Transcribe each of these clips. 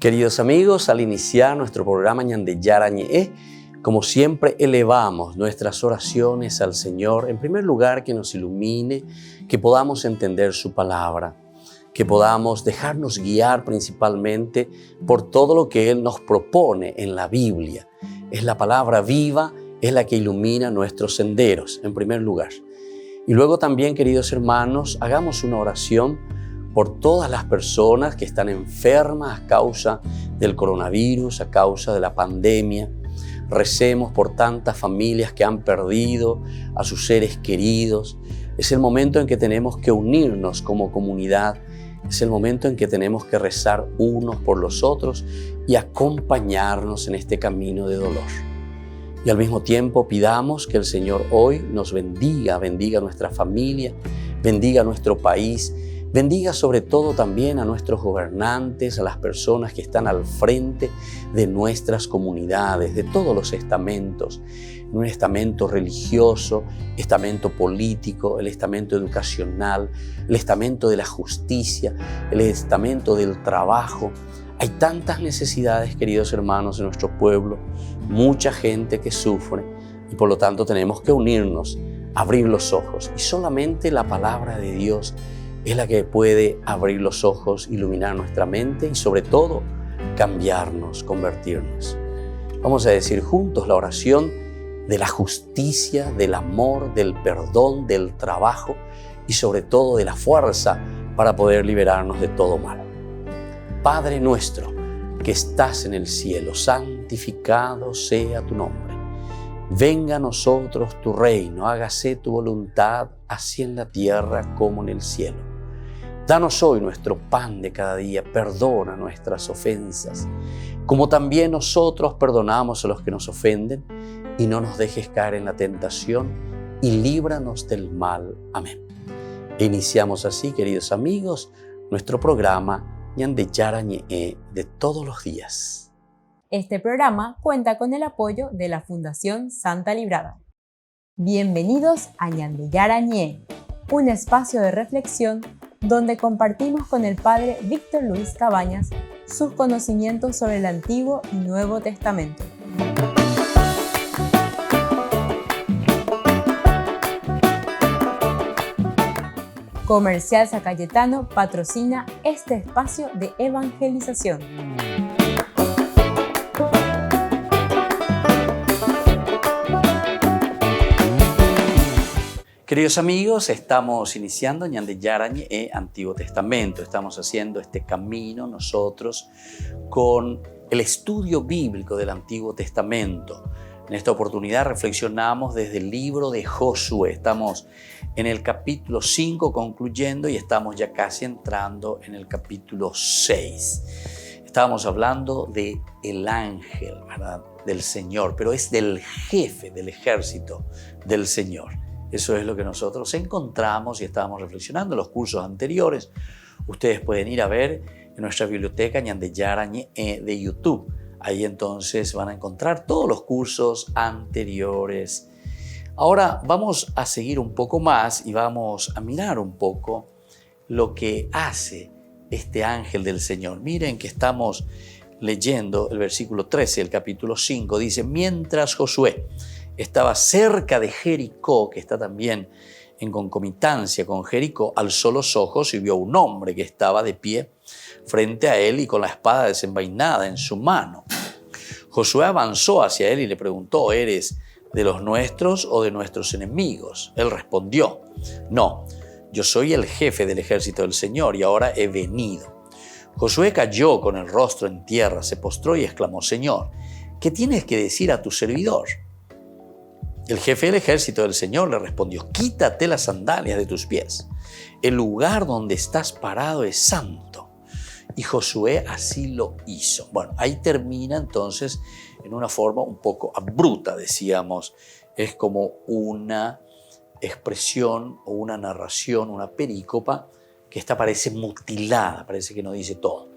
Queridos amigos, al iniciar nuestro programa Ñande Yarañe, como siempre elevamos nuestras oraciones al Señor. En primer lugar, que nos ilumine, que podamos entender su palabra, que podamos dejarnos guiar principalmente por todo lo que Él nos propone en la Biblia. Es la palabra viva, es la que ilumina nuestros senderos, en primer lugar. Y luego también, queridos hermanos, hagamos una oración por todas las personas que están enfermas a causa del coronavirus, a causa de la pandemia. Recemos por tantas familias que han perdido a sus seres queridos. Es el momento en que tenemos que unirnos como comunidad. Es el momento en que tenemos que rezar unos por los otros y acompañarnos en este camino de dolor. Y al mismo tiempo pidamos que el Señor hoy nos bendiga nuestra familia, bendiga nuestro país, bendiga sobre todo también a nuestros gobernantes, a las personas que están al frente de nuestras comunidades, de todos los estamentos, un estamento religioso, estamento político, el estamento educacional, el estamento de la justicia, el estamento del trabajo. Hay tantas necesidades, queridos hermanos, en nuestro pueblo, mucha gente que sufre y por lo tanto tenemos que unirnos, abrir los ojos y solamente la palabra de Dios es la que puede abrir los ojos, iluminar nuestra mente y sobre todo cambiarnos, convertirnos. Vamos a decir juntos la oración de la justicia, del amor, del perdón, del trabajo y sobre todo de la fuerza para poder liberarnos de todo mal. Padre nuestro que estás en el cielo, santificado sea tu nombre. Venga a nosotros tu reino, hágase tu voluntad, así en la tierra como en el cielo. Danos hoy nuestro pan de cada día, perdona nuestras ofensas, como también nosotros perdonamos a los que nos ofenden, y no nos dejes caer en la tentación, y líbranos del mal. Amén. E iniciamos así, queridos amigos, nuestro programa Ñande Yarañe de todos los días. Este programa cuenta con el apoyo de la Fundación Santa Librada. Bienvenidos a Ñande Yarañe, un espacio de reflexión donde compartimos con el Padre Víctor Luis Cabañas sus conocimientos sobre el Antiguo y Nuevo Testamento. Comercial San Cayetano patrocina este espacio de evangelización. Queridos amigos, estamos iniciando Ñande Yarañe Antiguo Testamento. Estamos haciendo este camino nosotros con el estudio bíblico del Antiguo Testamento. En esta oportunidad reflexionamos desde el libro de Josué. Estamos en el capítulo 5 concluyendo y estamos ya casi entrando en el capítulo 6. Estábamos hablando de el ángel, ¿verdad?, del Señor, pero es del jefe del ejército del Señor. Eso es lo que nosotros encontramos y estábamos reflexionando en los cursos anteriores. Ustedes pueden ir a ver en nuestra biblioteca Ñande Yarañe de YouTube. Ahí entonces van a encontrar todos los cursos anteriores. Ahora vamos a seguir un poco más y vamos a mirar un poco lo que hace este ángel del Señor. Miren que estamos leyendo el versículo 13 del capítulo 5. Dice, mientras Josué estaba cerca de Jericó, que está también en concomitancia con Jericó, alzó los ojos y vio a un hombre que estaba de pie frente a él y con la espada desenvainada en su mano. Josué avanzó hacia él y le preguntó, ¿eres de los nuestros o de nuestros enemigos? Él respondió, no, yo soy el jefe del ejército del Señor y ahora he venido. Josué cayó con el rostro en tierra, se postró y exclamó, Señor, ¿qué tienes que decir a tu servidor? El jefe del ejército del Señor le respondió, quítate las sandalias de tus pies. El lugar donde estás parado es santo. Y Josué así lo hizo. Bueno, ahí termina entonces en una forma un poco abrupta, decíamos. Es como una expresión o una narración, una perícopa que esta parece mutilada, parece que no dice todo.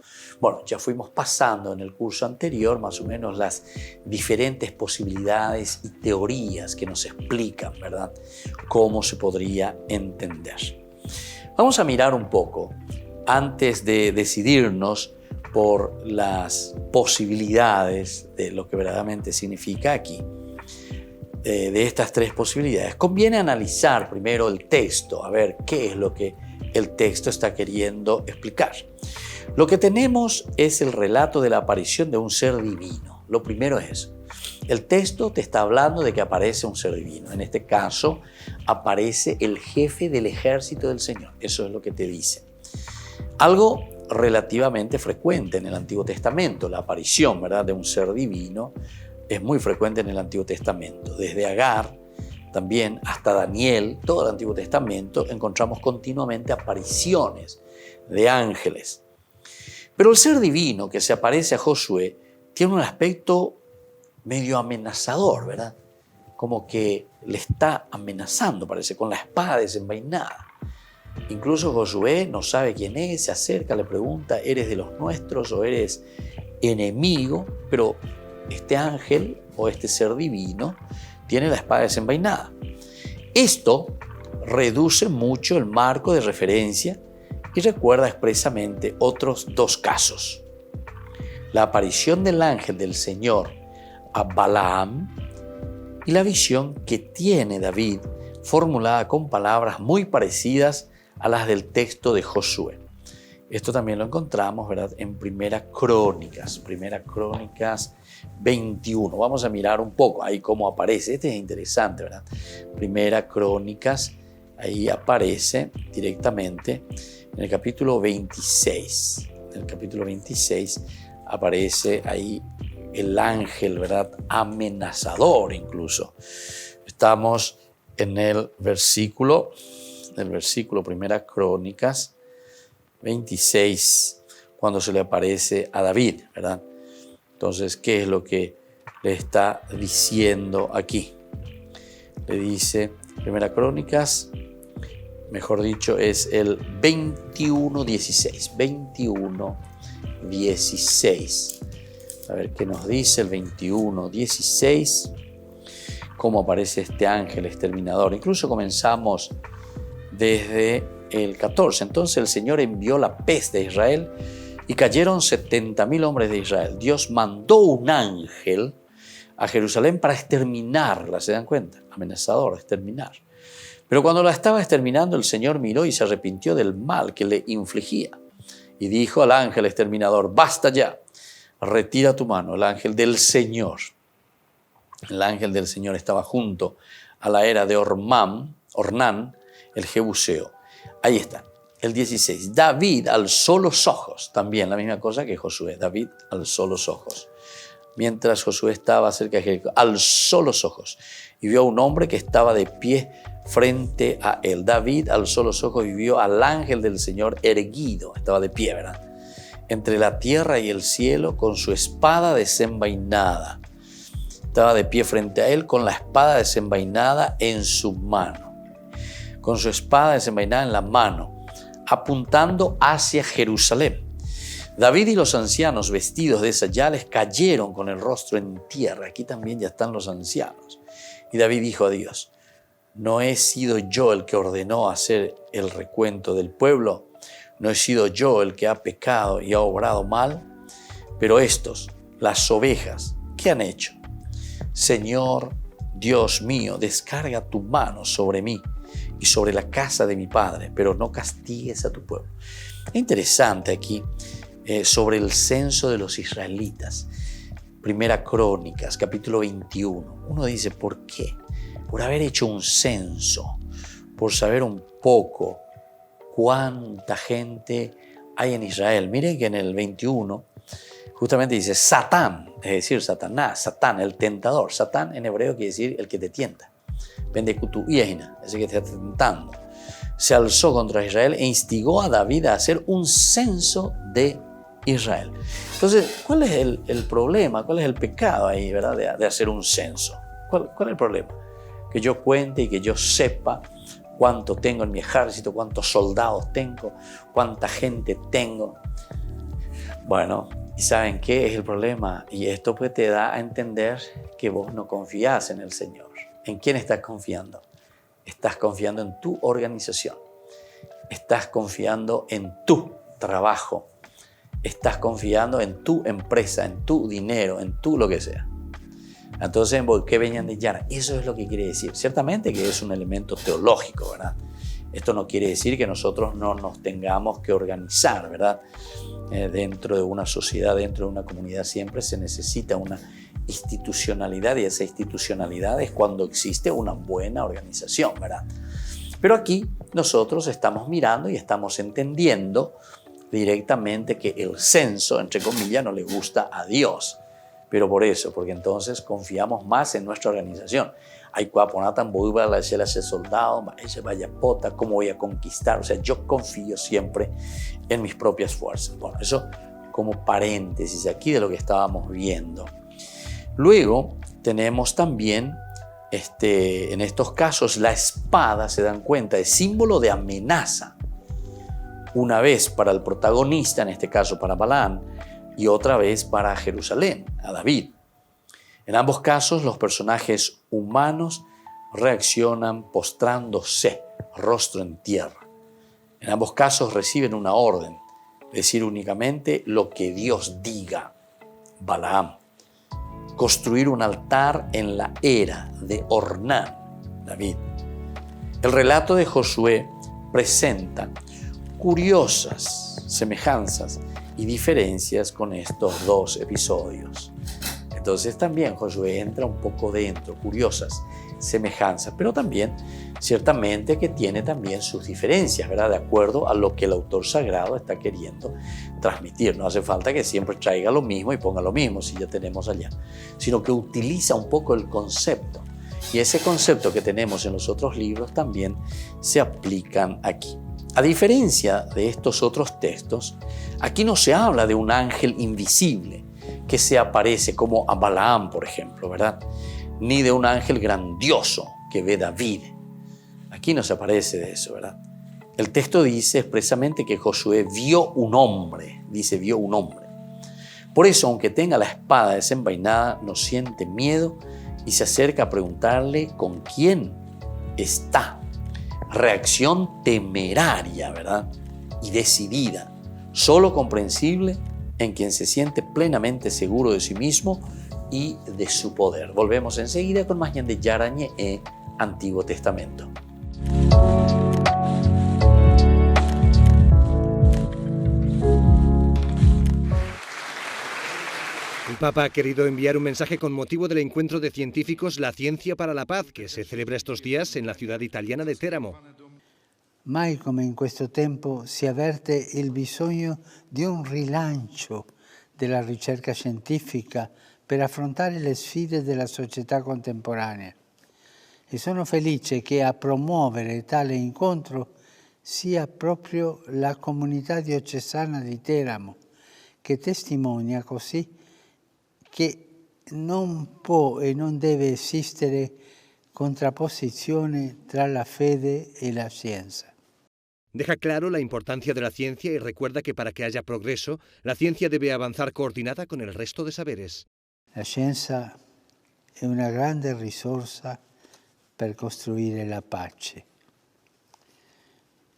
Bueno, ya fuimos pasando en el curso anterior más o menos las diferentes posibilidades y teorías que nos explican, ¿verdad?, cómo se podría entender. Vamos a mirar un poco, antes de decidirnos por las posibilidades de lo que verdaderamente significa aquí. De estas tres posibilidades, conviene analizar primero el texto, a ver qué es lo que el texto está queriendo explicar. Lo que tenemos es el relato de la aparición de un ser divino. Lo primero es eso. El texto te está hablando de que aparece un ser divino. En este caso, aparece el jefe del ejército del Señor. Eso es lo que te dice. Algo relativamente frecuente en el Antiguo Testamento, la aparición, ¿verdad?, de un ser divino, es muy frecuente en el Antiguo Testamento. Desde Agar, también hasta Daniel, todo el Antiguo Testamento, encontramos continuamente apariciones de ángeles. Pero el ser divino que se aparece a Josué tiene un aspecto medio amenazador, ¿verdad? Como que le está amenazando, parece, con la espada desenvainada. Incluso Josué no sabe quién es, se acerca, le pregunta, ¿eres de los nuestros o eres enemigo? Pero este ángel o este ser divino tiene la espada desenvainada. Esto reduce mucho el marco de referencia y recuerda expresamente otros dos casos. La aparición del ángel del Señor a Balaam y la visión que tiene David formulada con palabras muy parecidas a las del texto de Josué. Esto también lo encontramos, ¿verdad?, en Primera Crónicas 21. Vamos a mirar un poco ahí cómo aparece. Este es interesante, ¿verdad? Primera Crónicas, ahí aparece directamente en el capítulo 26. En el capítulo 26 aparece ahí el ángel, ¿verdad?, amenazador incluso. Estamos en el versículo Primera Crónicas 26, cuando se le aparece a David, ¿verdad? Entonces, ¿qué es lo que le está diciendo aquí? Le dice, Primera Crónicas, mejor dicho, es el 21:16. 21:16. A ver qué nos dice el 21:16. Cómo aparece este ángel exterminador. Incluso comenzamos desde el 14. Entonces el Señor envió la peste a Israel y cayeron 70,000 hombres de Israel. Dios mandó un ángel a Jerusalén para exterminarla. ¿Se dan cuenta? Amenazador, exterminar. Pero cuando la estaba exterminando, el Señor miró y se arrepintió del mal que le infligía. Y dijo al ángel exterminador, basta ya, retira tu mano. El ángel del Señor estaba junto a la era de Ornán, el Jebuseo. Ahí está, el 16. David alzó los ojos, también la misma cosa que Josué. David alzó los ojos. Mientras Josué estaba cerca de Jericó, alzó los ojos y vio a un hombre que estaba de pie frente a él. David alzó los ojos y vio al ángel del Señor erguido, estaba de pie, ¿verdad?, entre la tierra y el cielo con su espada desenvainada. Estaba de pie frente a él con la espada desenvainada en su mano. Con su espada desenvainada en la mano, apuntando hacia Jerusalén. David y los ancianos vestidos de sayales cayeron con el rostro en tierra. Aquí también ya están los ancianos. Y David dijo a Dios, ¿no he sido yo el que ordenó hacer el recuento del pueblo? ¿No he sido yo el que ha pecado y ha obrado mal? Pero estos, las ovejas, ¿qué han hecho? Señor, Dios mío, descarga tu mano sobre mí y sobre la casa de mi padre, pero no castigues a tu pueblo. Es interesante aquí sobre el censo de los israelitas. Primera Crónicas, capítulo 21. Uno dice, ¿por qué? Por haber hecho un censo, por saber un poco cuánta gente hay en Israel. Miren que en el 21 justamente dice Satán, es decir, Satanás, Satán, el tentador. Satán en hebreo quiere decir el que te tienta. Pendekutu Yeina, ese que te está tentando. Se alzó contra Israel e instigó a David a hacer un censo de Israel. Entonces, ¿cuál es el problema? ¿Cuál es el pecado ahí, verdad, de hacer un censo? ¿Cuál es el problema? Que yo cuente y que yo sepa cuánto tengo en mi ejército, cuántos soldados tengo, cuánta gente tengo. Bueno, ¿y saben qué es el problema? Y esto pues te da a entender que vos no confías en el Señor. ¿En quién estás confiando? Estás confiando en tu organización. Estás confiando en tu trabajo. estás confiando en tu empresa, en tu dinero, en tu lo que sea. Entonces, ¿qué venían de Yara? Eso es lo que quiere decir. Ciertamente que es un elemento teológico, ¿verdad? Esto no quiere decir que nosotros no nos tengamos que organizar, ¿verdad? Dentro de una sociedad, dentro de una comunidad, siempre se necesita una institucionalidad, y esa institucionalidad es cuando existe una buena organización, ¿verdad? Pero aquí nosotros estamos mirando y estamos entendiendo directamente que el censo, entre comillas, no le gusta a Dios. Pero por eso, porque entonces confiamos más en nuestra organización. Hay cuaponatan, voy a la ser soldado, vaya pota, ¿cómo voy a conquistar? O sea, yo confío siempre en mis propias fuerzas. Bueno, eso como paréntesis aquí de lo que estábamos viendo. Luego tenemos también, en estos casos, la espada, se dan cuenta, es símbolo de amenaza. Una vez para el protagonista, en este caso para Balaam, y otra vez para Jerusalén, a David. En ambos casos, los personajes humanos reaccionan postrándose, rostro en tierra. En ambos casos reciben una orden, decir únicamente lo que Dios diga. Balaam. Construir un altar en la era de Ornán, David. El relato de Josué presenta curiosas semejanzas y diferencias con estos dos episodios. Entonces también Josué entra un poco dentro, curiosas semejanzas, pero también ciertamente que tiene también sus diferencias, ¿verdad? De acuerdo a lo que el autor sagrado está queriendo transmitir. No hace falta que siempre traiga lo mismo y ponga lo mismo si ya tenemos allá, sino que utiliza un poco el concepto. Y ese concepto que tenemos en los otros libros también se aplican aquí. A diferencia de estos otros textos, aquí no se habla de un ángel invisible que se aparece como a Balaam, por ejemplo, ¿verdad? Ni de un ángel grandioso que ve David. Aquí no se aparece de eso, ¿verdad? El texto dice expresamente que Josué vio un hombre, dice vio un hombre. Por eso, aunque tenga la espada desenvainada, no siente miedo y se acerca a preguntarle con quién está. Reacción temeraria, ¿verdad? Y decidida, solo comprensible en quien se siente plenamente seguro de sí mismo y de su poder. Volvemos enseguida con más de Yara Ñe'e, Antiguo Testamento. El Papa ha querido enviar un mensaje con motivo del encuentro de científicos La Ciencia para la Paz, que se celebra estos días en la ciudad italiana de Teramo. Mai come in questo tempo si avverte il bisogno di un rilancio della ricerca scientifica per affrontare le sfide della società contemporanea. E sono felice che a promuovere tale incontro sia proprio la comunità diocesana di Teramo, che testimonia così che non può e non deve esistere contrapposizione tra la fede e la scienza. Deja claro la importancia de la ciencia y recuerda que para que haya progreso, la ciencia debe avanzar coordinada con el resto de saberes. La scienza è una grande risorsa per costruire la pace.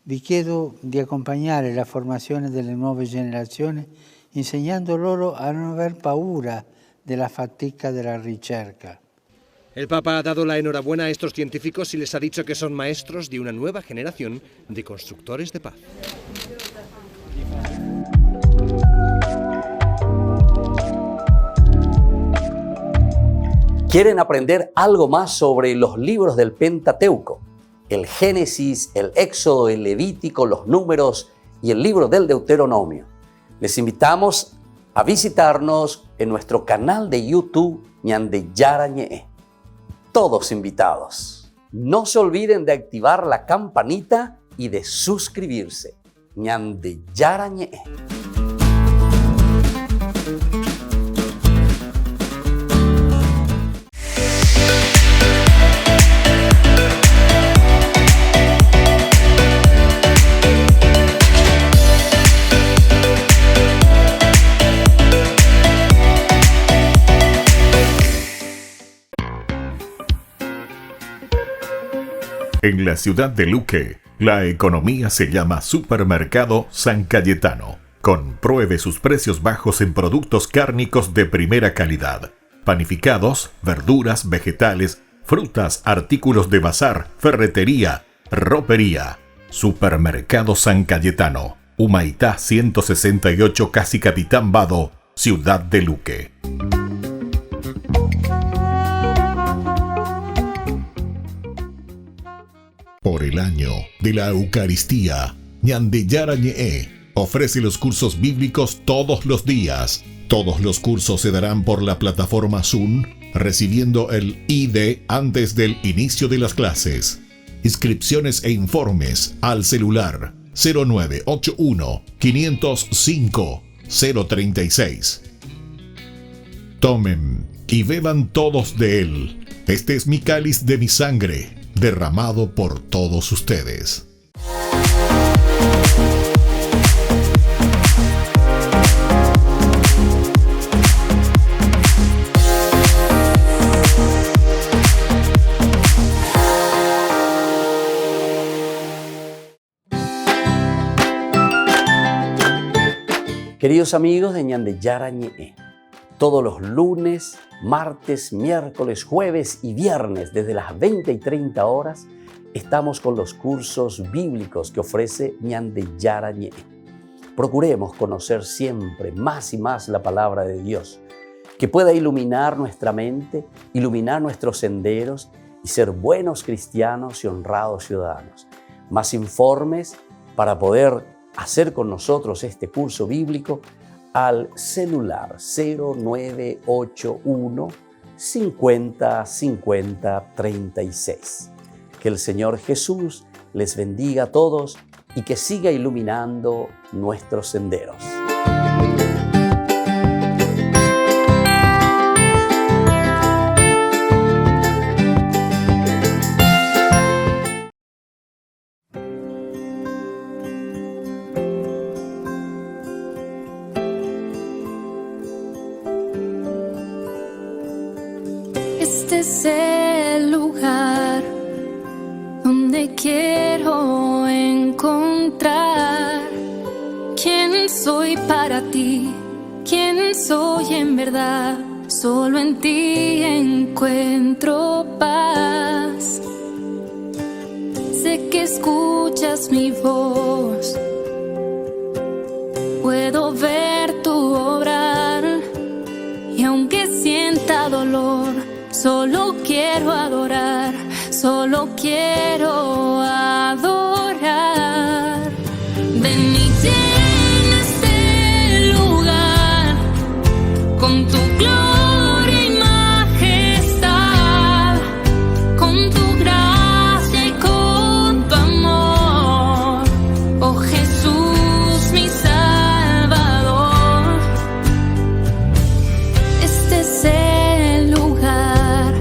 Vi chiedo di accompagnare la formazione delle nuove generazioni insegnando loro a non aver paura della fatica della ricerca. El Papa ha dado la enhorabuena a estos científicos y les ha dicho que son maestros de una nueva generación de constructores de paz. ¿Quieren aprender algo más sobre los libros del Pentateuco? El Génesis, el Éxodo, el Levítico, los Números y el libro del Deuteronomio. Les invitamos a visitarnos en nuestro canal de YouTube Ñande Yara Ñe'e. Todos invitados. No se olviden de activar la campanita y de suscribirse. Ñande Yara Ñe'e. En la ciudad de Luque, la economía se llama Supermercado San Cayetano. Compruebe sus precios bajos en productos cárnicos de primera calidad. Panificados, verduras, vegetales, frutas, artículos de bazar, ferretería, ropería. Supermercado San Cayetano, Humaitá 168, Casi Capitán Vado, Ciudad de Luque. Por el año de la Eucaristía, Ñandeyara Ñe'e ofrece los cursos bíblicos todos los días. Todos los cursos se darán por la plataforma Zoom, recibiendo el ID antes del inicio de las clases. Inscripciones e informes al celular 0981 505 036. Tomen y beban todos de él. Este es mi cáliz de mi sangre, derramado por todos ustedes. Queridos amigos de Ñandeyara Ñe'e, todos los lunes, martes, miércoles, jueves y viernes desde las 20 y 30 horas estamos con los cursos bíblicos que ofrece Ñandeyara Ñe'e. Procuremos conocer siempre más y más la palabra de Dios, que pueda iluminar nuestra mente, iluminar nuestros senderos y ser buenos cristianos y honrados ciudadanos. Más informes para poder hacer con nosotros este curso bíblico al celular 0981 50 50 36. Que el Señor Jesús les bendiga a todos y que siga iluminando nuestros senderos. Este es el lugar donde quiero encontrar quién soy para ti, quién soy en verdad. Solo en ti encuentro paz. Sé que escuchas mi voz, puedo ver tu obrar, y aunque sienta dolor, solo quiero adorar, solo quiero adorar. Ven y llena este lugar con tu gloria y majestad, con tu gracia y con tu amor. Oh Jesús, mi Salvador. Este es el lugar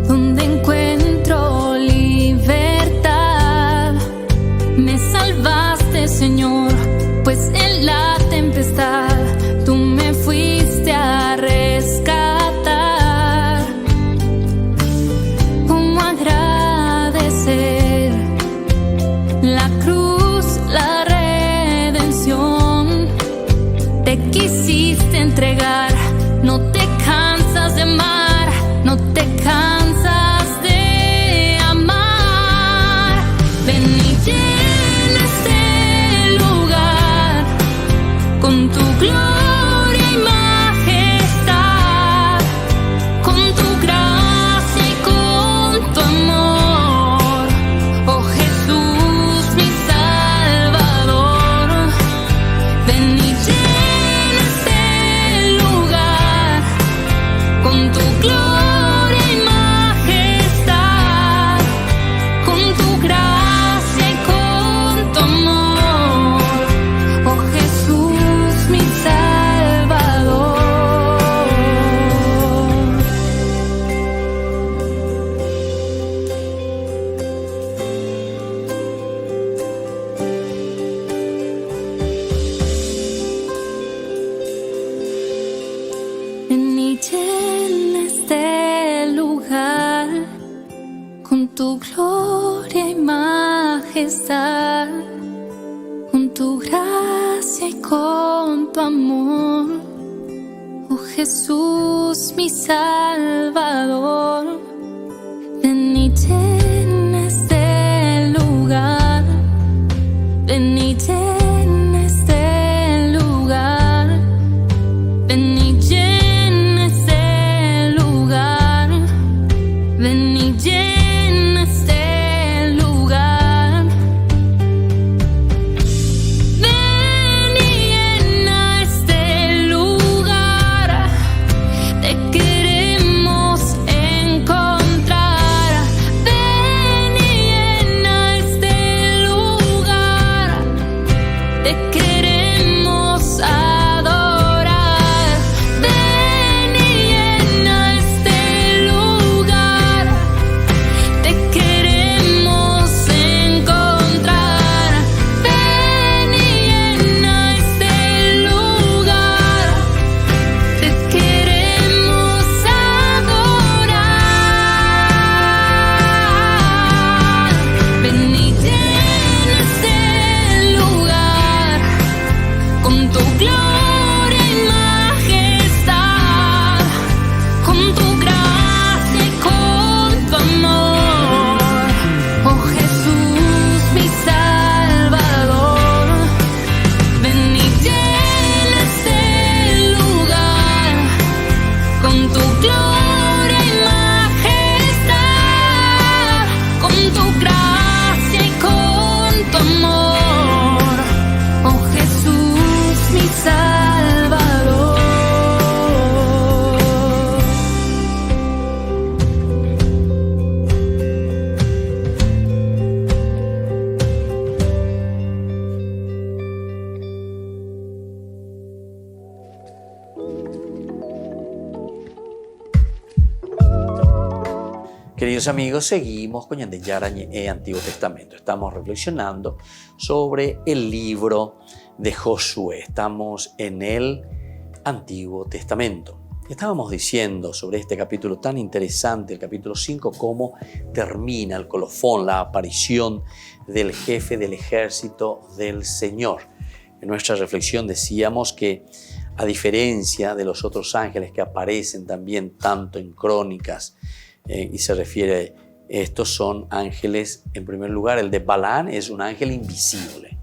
donde encuentro libertad. Me salvaste, Señor, pues en la tempestad tú me fuiste a rescatar. ¿Cómo agradecer la cruz, la redención? Te quisiste entregar, no te cansas de amar, no te cansas de amar. Ven y llena este lugar con tu gloria y majestad, con tu gracia y con tu amor. Oh Jesús, mi Salvador. Ven y llena este lugar con tu gloria y majestad, con tu gracia y con tu amor. Oh Jesús, mi Salvador. Ven y llena este lugar con tu gloria y majestad, con tu gracia y con tu amor, oh Jesús mi Salvador. Ven y llena este lugar, ven y llena este lugar, ven y llena este lugar, ven y llena este lugar. Ven y llena este lugar, te queremos encontrar. Ven y llena este lugar, te queremos adorar. Ven y llena este lugar, te queremos encontrar. Ven y llena este lugar, te queremos adorar. Ven y llena este lugar con tu gloria y majestad, con tu gracia y con tu amor, oh Jesús mi Salvador. Ven y llena este lugar con tu gloria y majestad, con tu gracia y con tu amor, oh Jesús mi Salvador. Queridos amigos, seguimos con Ñande Yarañe Antiguo Testamento. Estamos reflexionando sobre el libro de Josué. Estamos en el Antiguo Testamento. Estábamos diciendo sobre este capítulo tan interesante, el capítulo 5, cómo termina el colofón, la aparición del jefe del ejército del Señor. En nuestra reflexión decíamos que, a diferencia de los otros ángeles que aparecen también tanto en Crónicas, y se refiere, estos son ángeles, en primer lugar, el de Balaam es un ángel invisible,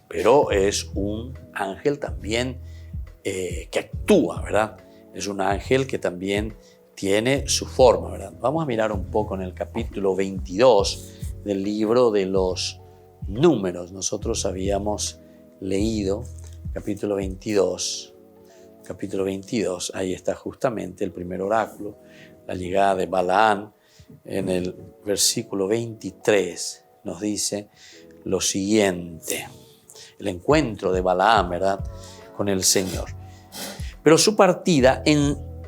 pero es un ángel también que actúa, ¿verdad? Es un ángel que también tiene su forma, ¿verdad? Vamos a mirar un poco en el capítulo 22 del libro de los Números. Nosotros habíamos leído capítulo 22, ahí está justamente el primer oráculo, la llegada de Balaam. En el versículo 23 nos dice lo siguiente: el encuentro de Balaam, ¿verdad?, con el Señor. Pero su partida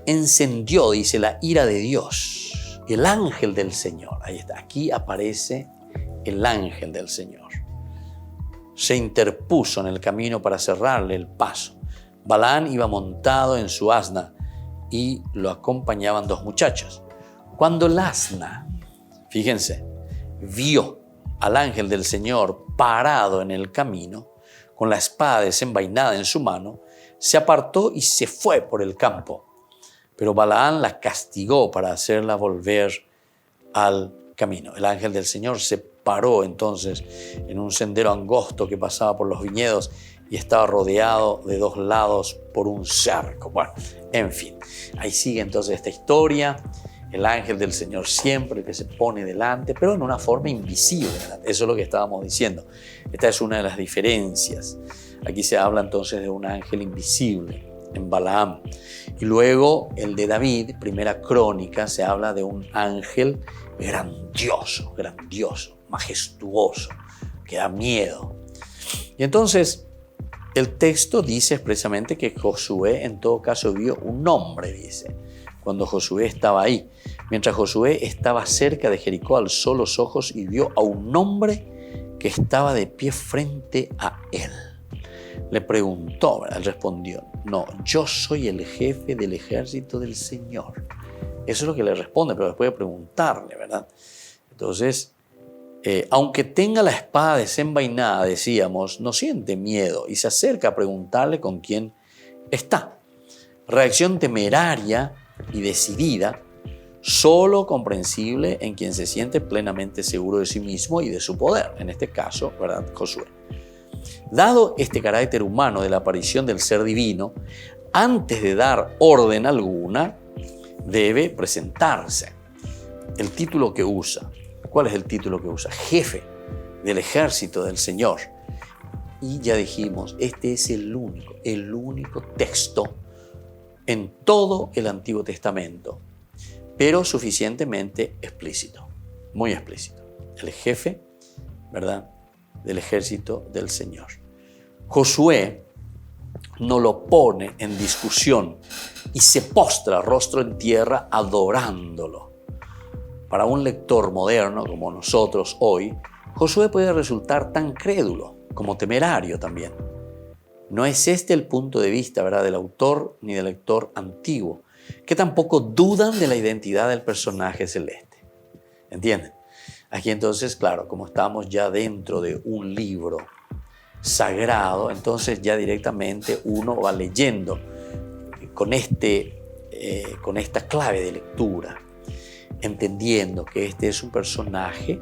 encendió, dice, la ira de Dios. El ángel del Señor, ahí está, aquí aparece el ángel del Señor. Se interpuso en el camino para cerrarle el paso. Balaam iba montado en su asna y lo acompañaban dos muchachos. Cuando el asna, fíjense, vio al ángel del Señor parado en el camino, con la espada desenvainada en su mano, se apartó y se fue por el campo. Pero Balaam la castigó para hacerla volver al camino. El ángel del Señor se paró entonces en un sendero angosto que pasaba por los viñedos y estaba rodeado de dos lados por un cerco. Bueno, en fin, ahí sigue entonces esta historia. El ángel del Señor siempre que se pone delante, pero en una forma invisible, ¿verdad? Eso es lo que estábamos diciendo. Esta es una de las diferencias. Aquí se habla entonces de un ángel invisible en Balaam. Y luego el de David, primera Crónica, se habla de un ángel grandioso, majestuoso, que da miedo. Y entonces el texto dice expresamente que Josué en todo caso vio un hombre, dice, cuando Josué estaba ahí. Mientras Josué estaba cerca de Jericó, alzó los ojos y vio a un hombre que estaba de pie frente a él. Le preguntó, ¿verdad? Él respondió: no, yo soy el jefe del ejército del Señor. Eso es lo que le responde, pero después de preguntarle, ¿verdad? Entonces, aunque tenga la espada desenvainada, decíamos, no siente miedo y se acerca a preguntarle con quién está. Reacción temeraria y decidida, solo comprensible en quien se siente plenamente seguro de sí mismo y de su poder, en este caso, ¿verdad?, Josué. Dado este carácter humano de la aparición del ser divino, antes de dar orden alguna, debe presentarse. El título que usa, ¿cuál es el título que usa? Jefe del ejército del Señor. Y ya dijimos, este es el único texto en todo el Antiguo Testamento, pero suficientemente explícito, muy explícito. El jefe, ¿verdad?, del ejército del Señor. Josué no lo pone en discusión y se postra rostro en tierra adorándolo. Para un lector moderno como nosotros hoy, Josué puede resultar tan crédulo como temerario también. No es este el punto de vista, ¿verdad?, del autor ni del lector antiguo, que tampoco dudan de la identidad del personaje celeste. ¿Entienden? Aquí entonces, claro, como estamos ya dentro de un libro sagrado, entonces ya directamente uno va leyendo con esta clave de lectura, entendiendo que este es un personaje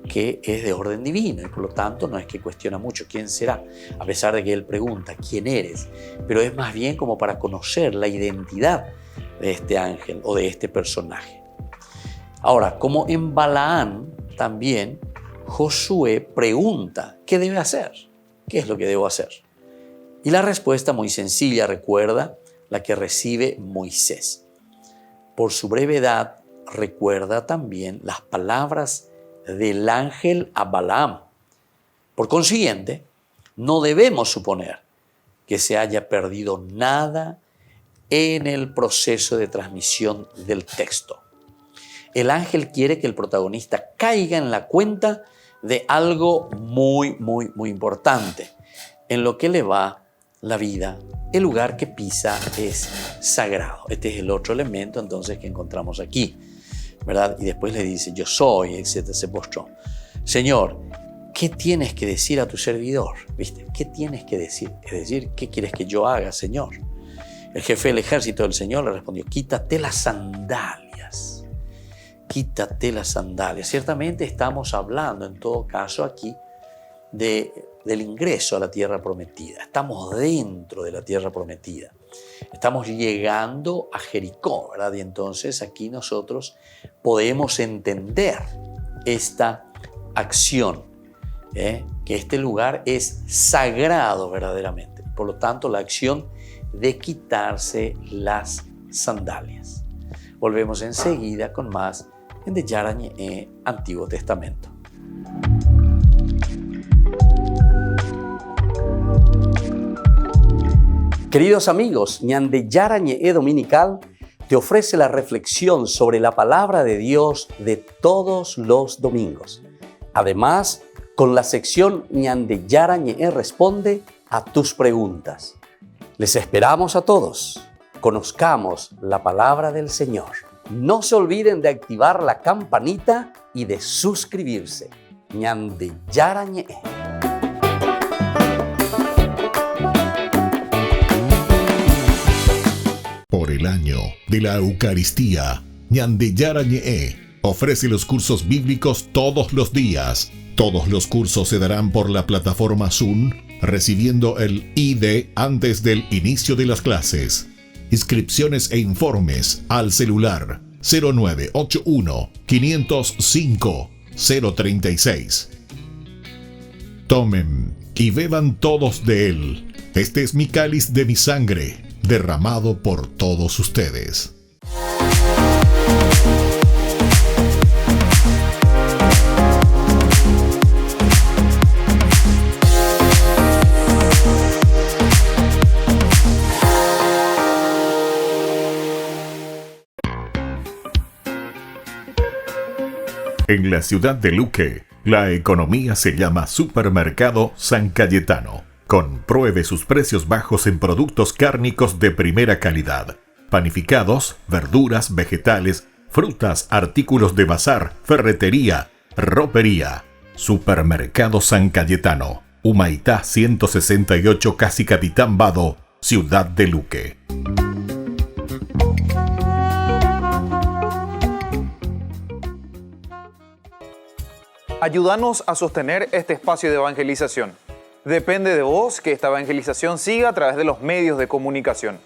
que es de orden divino y por lo tanto no es que cuestiona mucho quién será, a pesar de que él pregunta quién eres, pero es más bien como para conocer la identidad de este ángel o de este personaje. Ahora, como en Balaán, también Josué pregunta ¿qué debe hacer? ¿Qué es lo que debo hacer? Y la respuesta muy sencilla, recuerda, la que recibe Moisés. Por su brevedad, recuerda también las palabras del ángel a Balaam. Por consiguiente, no debemos suponer que se haya perdido nada en el proceso de transmisión del texto. El ángel quiere que el protagonista caiga en la cuenta de algo muy importante. En lo que le va la vida, el lugar que pisa es sagrado. Este es el otro elemento entonces que encontramos aquí, ¿verdad? Y después le dice, yo soy, etcétera, se postró. Señor, ¿qué tienes que decir a tu servidor? ¿Viste? ¿Qué tienes que decir? Es decir, ¿qué quieres que yo haga, Señor? El jefe del ejército del Señor le respondió, quítate las sandalias. Quítate las sandalias. Ciertamente estamos hablando en todo caso aquí del ingreso a la tierra prometida. Estamos dentro de la tierra prometida. Estamos llegando a Jericó, ¿verdad? Y entonces aquí nosotros podemos entender esta acción, que este lugar es sagrado verdaderamente. Por lo tanto, la acción de quitarse las sandalias. Volvemos enseguida con más en Yara Ñe'e, Antiguo Testamento. Queridos amigos, Ñande Yara Ñe'e Dominical te ofrece la reflexión sobre la palabra de Dios de todos los domingos. Además, con la sección Ñande Yara Ñe'e responde a tus preguntas. Les esperamos a todos. Conozcamos la palabra del Señor. No se olviden de activar la campanita y de suscribirse. Ñande Yara Ñe'e. Por el año de la Eucaristía, Ñande Yara Ñe'e ofrece los cursos bíblicos todos los días. Todos los cursos se darán por la plataforma Zoom, recibiendo el ID antes del inicio de las clases. Inscripciones e informes al celular 0981 505 036. Tomen y beban todos de él. Este es mi cáliz de mi sangre, derramado por todos ustedes. En la ciudad de Luque, la economía se llama Supermercado San Cayetano. Compruebe sus precios bajos en productos cárnicos de primera calidad. Panificados, verduras, vegetales, frutas, artículos de bazar, ferretería, ropería. Supermercado San Cayetano, Humaitá 168, casi Capitán Vado, Ciudad de Luque. Ayúdanos a sostener este espacio de evangelización. Depende de vos que esta evangelización siga a través de los medios de comunicación.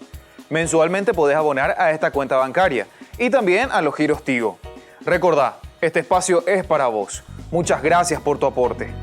Mensualmente podés abonar a esta cuenta bancaria y también a los giros Tigo. Recordá, este espacio es para vos. Muchas gracias por tu aporte.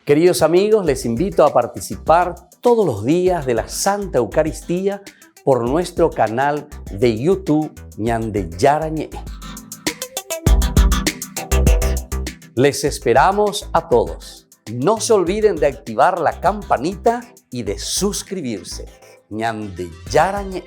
Queridos amigos, les invito a participar todos los días de la Santa Eucaristía por nuestro canal de YouTube Ñande Yarañé. Les esperamos a todos. No se olviden de activar la campanita y de suscribirse. Ñande Yarañé.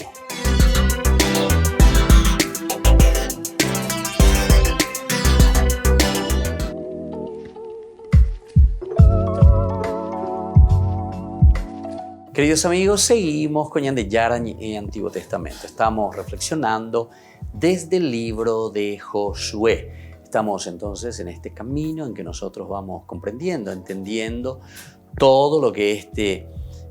Queridos amigos, seguimos con Ñande Yarañé en Antiguo Testamento. Estamos reflexionando desde el libro de Josué. Estamos entonces en este camino en que nosotros vamos comprendiendo, entendiendo todo lo que este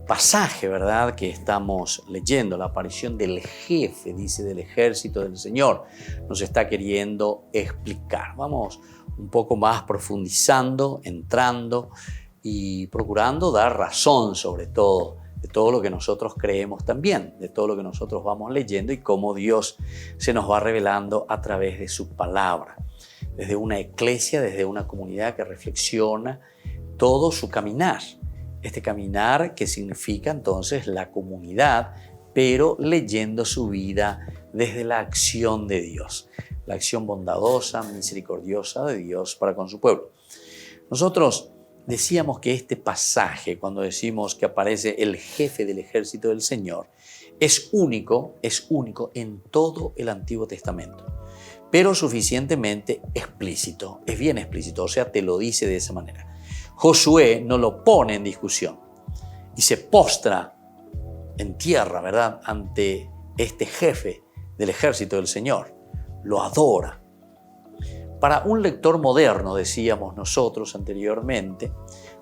pasaje, ¿verdad?, que estamos leyendo, la aparición del jefe, dice, del ejército del Señor, nos está queriendo explicar. Vamos un poco más profundizando, entrando y procurando dar razón sobre todo, de todo lo que nosotros creemos también, de todo lo que nosotros vamos leyendo y cómo Dios se nos va revelando a través de su palabra. Desde una iglesia, desde una comunidad que reflexiona todo su caminar. Este caminar que significa entonces la comunidad, pero leyendo su vida desde la acción de Dios, la acción bondadosa, misericordiosa de Dios para con su pueblo. Nosotros decíamos que este pasaje, cuando decimos que aparece el jefe del ejército del Señor, es único en todo el Antiguo Testamento, pero suficientemente explícito, es bien explícito, o sea, te lo dice de esa manera. Josué no lo pone en discusión y se postra en tierra, ¿verdad?, ante este jefe del ejército del Señor, lo adora. Para un lector moderno, decíamos nosotros anteriormente,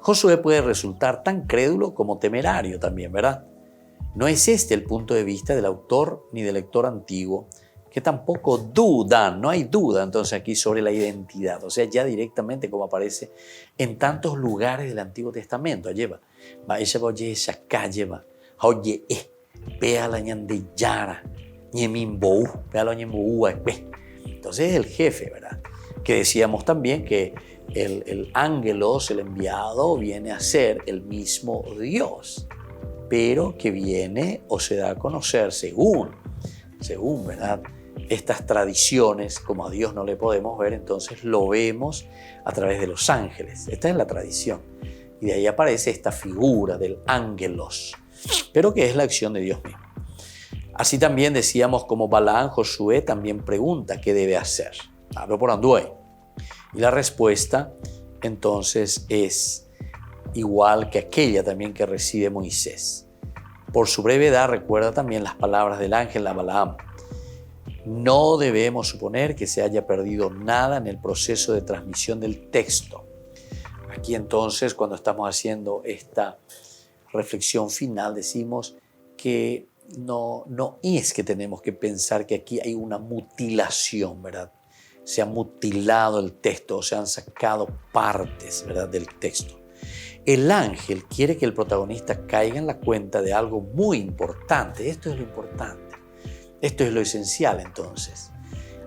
Josué puede resultar tan crédulo como temerario también, ¿verdad? No es este el punto de vista del autor ni del lector antiguo, que tampoco dudan, no hay duda entonces aquí sobre la identidad, o sea, ya directamente como aparece en tantos lugares del Antiguo Testamento. Lleva, esa oye esa calle va, oye, vea la Ñande Yara, ñemimbou, vea la ñembou, entonces es el jefe, ¿verdad? Que decíamos también que el ángelos, el enviado, viene a ser el mismo Dios, pero que viene o se da a conocer según, ¿verdad?, estas tradiciones. Como a Dios no le podemos ver, entonces lo vemos a través de los ángeles. Esta es la tradición. Y de ahí aparece esta figura del ángelos, pero que es la acción de Dios mismo. Así también decíamos como Balaam, Josué también pregunta qué debe hacer. Hablo por Anduay. Y la respuesta entonces es igual que aquella también que recibe Moisés. Por su brevedad recuerda también las palabras del ángel a Balaam. No debemos suponer que se haya perdido nada en el proceso de transmisión del texto. Aquí entonces, cuando estamos haciendo esta reflexión final, decimos que no es que tenemos que pensar que aquí hay una mutilación, ¿verdad? Se ha mutilado el texto o se han sacado partes, ¿verdad?, del texto. El ángel quiere que el protagonista caiga en la cuenta de algo muy importante. Esto es lo importante. Esto es lo esencial entonces.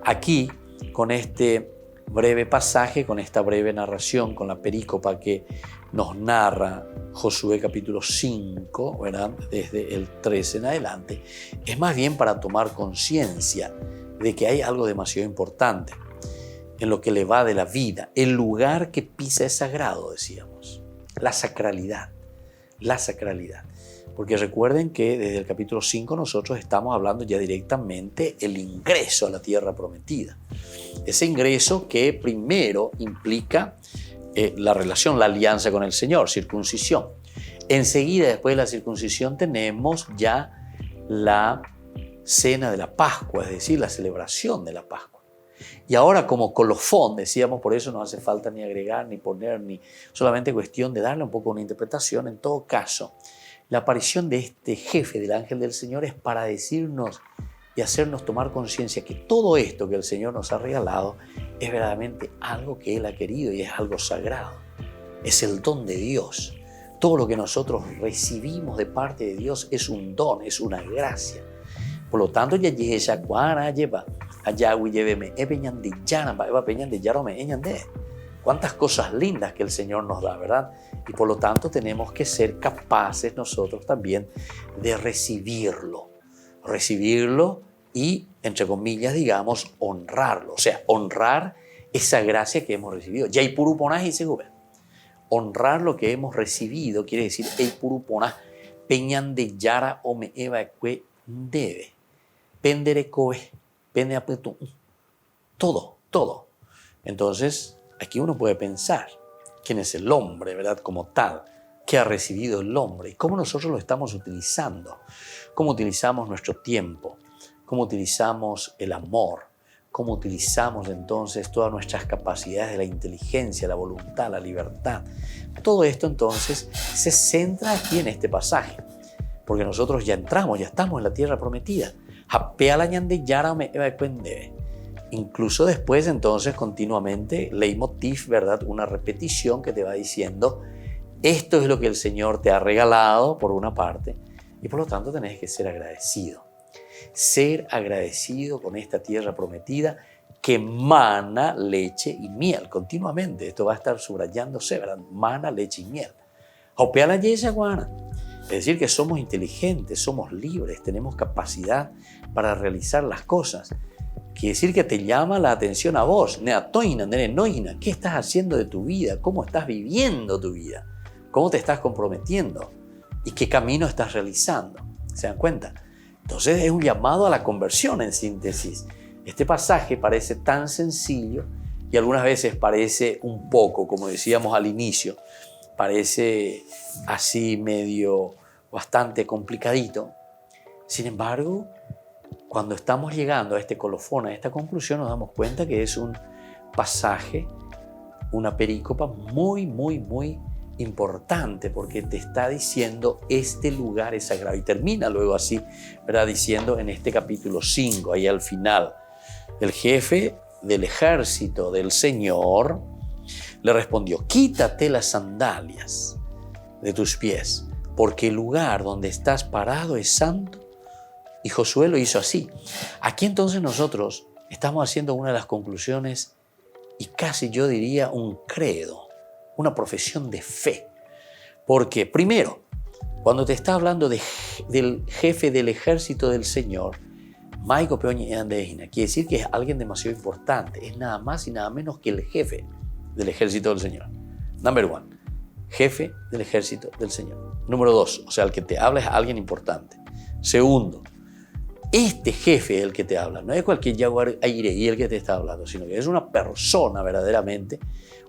Aquí, con este breve pasaje, con esta breve narración, con la perícopa que nos narra Josué capítulo 5, ¿verdad?, desde el 13 en adelante, es más bien para tomar conciencia de que hay algo demasiado importante. en lo que le va de la vida. El lugar que pisa es sagrado, decíamos. La sacralidad. La sacralidad. Porque recuerden que desde el capítulo 5 nosotros estamos hablando ya directamente el ingreso a la tierra prometida. Ese ingreso que primero implica la relación, la alianza con el Señor, circuncisión. Enseguida, después de la circuncisión, tenemos ya la cena de la Pascua, es decir, la celebración de la Pascua. Y ahora como colofón, decíamos, por eso no hace falta ni agregar, ni poner, ni solamente cuestión de darle un poco una interpretación. En todo caso, la aparición de este jefe del ángel del Señor es para decirnos y hacernos tomar conciencia que todo esto que el Señor nos ha regalado es verdaderamente algo que Él ha querido y es algo sagrado. Es el don de Dios. Todo lo que nosotros recibimos de parte de Dios es un don, es una gracia. Por lo tanto, ya llegué a cuara lleva allá lleveme peñan de yaramba eva peñan de yarome eñande. Cuántas cosas lindas que el Señor nos da, ¿verdad? Y por lo tanto tenemos que ser capaces nosotros también de recibirlo y, entre comillas, digamos, honrarlo. O sea, honrar esa gracia que hemos recibido. Ya hay puruponás y se gube. Honrar lo que hemos recibido quiere decir ei puruponás peñan de yara ome eva que debe. Pendere coe, pende apetu. Todo. Entonces, aquí uno puede pensar quién es el hombre, ¿verdad? Como tal, qué ha recibido el hombre y cómo nosotros lo estamos utilizando, cómo utilizamos nuestro tiempo, cómo utilizamos el amor, cómo utilizamos entonces todas nuestras capacidades de la inteligencia, la voluntad, la libertad. Todo esto entonces se centra aquí en este pasaje, porque nosotros ya entramos, ya estamos en la tierra prometida. Incluso después entonces continuamente leitmotiv, ¿verdad? Una repetición que te va diciendo esto es lo que el Señor te ha regalado por una parte y por lo tanto tenés que ser agradecido. Ser agradecido con esta tierra prometida que mana leche y miel continuamente. Esto va a estar subrayándose, ¿verdad? Mana leche y miel. Es decir, que somos inteligentes, somos libres, tenemos capacidad para realizar las cosas. Quiere decir que te llama la atención a vos. ¿Qué estás haciendo de tu vida? ¿Cómo estás viviendo tu vida? ¿Cómo te estás comprometiendo? ¿Y qué camino estás realizando? ¿Se dan cuenta? Entonces es un llamado a la conversión en síntesis. Este pasaje parece tan sencillo y algunas veces parece un poco, como decíamos al inicio, parece así medio bastante complicadito. Sin embargo, cuando estamos llegando a este colofón, a esta conclusión, nos damos cuenta que es un pasaje, una perícopa muy importante porque te está diciendo este lugar es sagrado. Y termina luego así, ¿verdad? Diciendo en este capítulo 5, ahí al final, el jefe del ejército del Señor le respondió, quítate las sandalias de tus pies, porque el lugar donde estás parado es santo. Y Josué lo hizo así. Aquí entonces nosotros estamos haciendo una de las conclusiones y casi yo diría un credo, una profesión de fe. Porque primero, cuando te está hablando del jefe del ejército del Señor, Maico Peoñi Andejina, quiere decir que es alguien demasiado importante. Es nada más y nada menos que el jefe del ejército del Señor. Number one, jefe del ejército del Señor. Número 2, o sea, el que te habla es alguien importante. Segundo, este jefe es el que te habla, no es cualquier jaguar aire y el que te está hablando, sino que es una persona verdaderamente,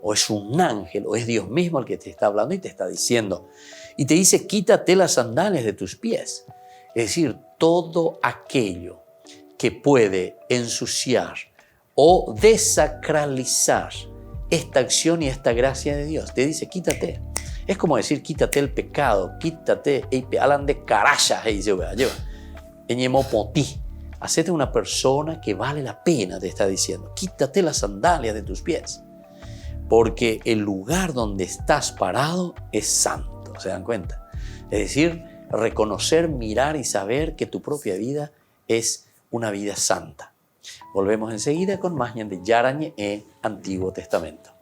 o es un ángel, o es Dios mismo el que te está hablando y te está diciendo. Y te dice, quítate las sandalias de tus pies. Es decir, todo aquello que puede ensuciar o desacralizar esta acción y esta gracia de Dios. Te dice, quítate. Es como decir, quítate el pecado, quítate, hablan de caraya, hacete una persona que vale la pena, te está diciendo. Quítate las sandalias de tus pies, porque el lugar donde estás parado es santo, ¿se dan cuenta? Es decir, reconocer, mirar y saber que tu propia vida es una vida santa. Volvemos enseguida con más de Yarañe en Antiguo Testamento.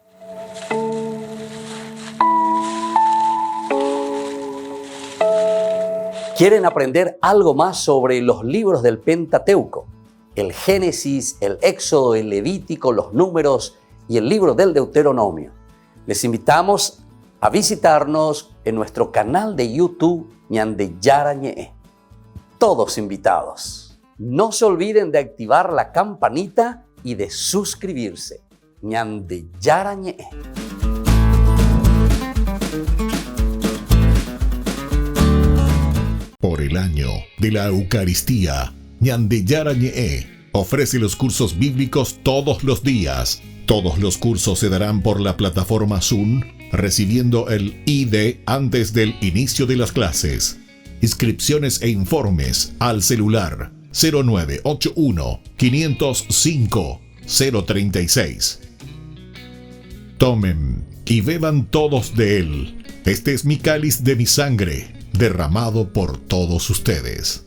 ¿Quieren aprender algo más sobre los libros del Pentateuco? el Génesis, el Éxodo, el Levítico, los Números y el libro del Deuteronomio. Les invitamos a visitarnos en nuestro canal de YouTube Ñande Yara Ñe'e. Todos invitados. No se olviden de activar la campanita y de suscribirse. Ñande Yara Ñe'e. Por el año de la Eucaristía, Ñande Yara Ñe'e ofrece los cursos bíblicos todos los días. Todos los cursos se darán por la plataforma Zoom, recibiendo el ID antes del inicio de las clases. Inscripciones e informes al celular 0981 505 036. Tomen y beban todos de él. Este es mi cáliz de mi sangre, derramado por todos ustedes.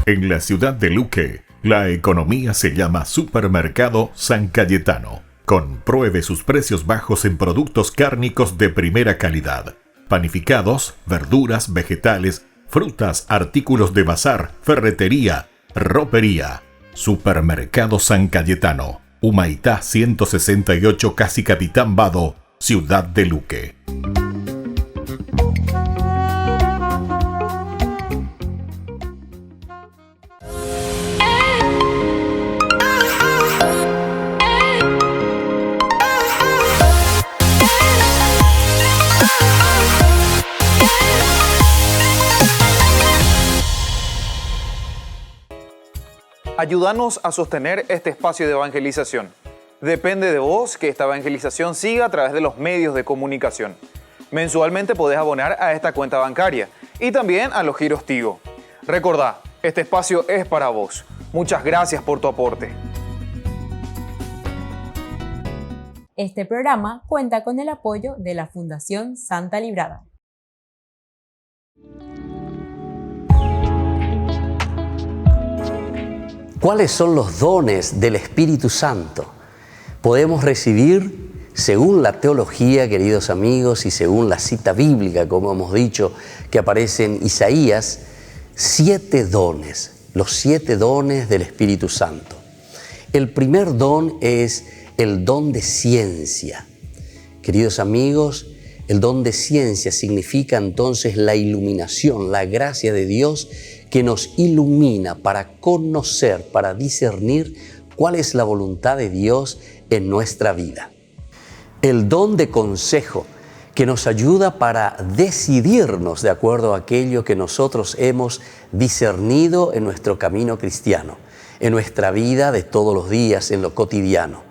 En la ciudad de Luque, la economía se llama Supermercado San Cayetano. Compruebe sus precios bajos en productos cárnicos de primera calidad. Panificados, verduras, vegetales, frutas, artículos de bazar, ferretería, ropería. Supermercado San Cayetano, Humaitá 168, Casi Capitán Vado, ciudad de Luque. Ayúdanos a sostener este espacio de evangelización. Depende de vos que esta evangelización siga a través de los medios de comunicación. Mensualmente podés abonar a esta cuenta bancaria y también a los giros Tigo. Recordá, este espacio es para vos. Muchas gracias por tu aporte. Este programa cuenta con el apoyo de la Fundación Santa Librada. ¿Cuáles son los dones del Espíritu Santo? Podemos recibir, según la teología, queridos amigos, y según la cita bíblica, como hemos dicho, que aparece en Isaías, 7 dones, los 7 dones del Espíritu Santo. El primer don es el don de ciencia. Queridos amigos, el don de ciencia significa entonces la iluminación, la gracia de Dios que nos ilumina para conocer, para discernir cuál es la voluntad de Dios en nuestra vida. El don de consejo, que nos ayuda para decidirnos de acuerdo a aquello que nosotros hemos discernido en nuestro camino cristiano, en nuestra vida de todos los días, en lo cotidiano.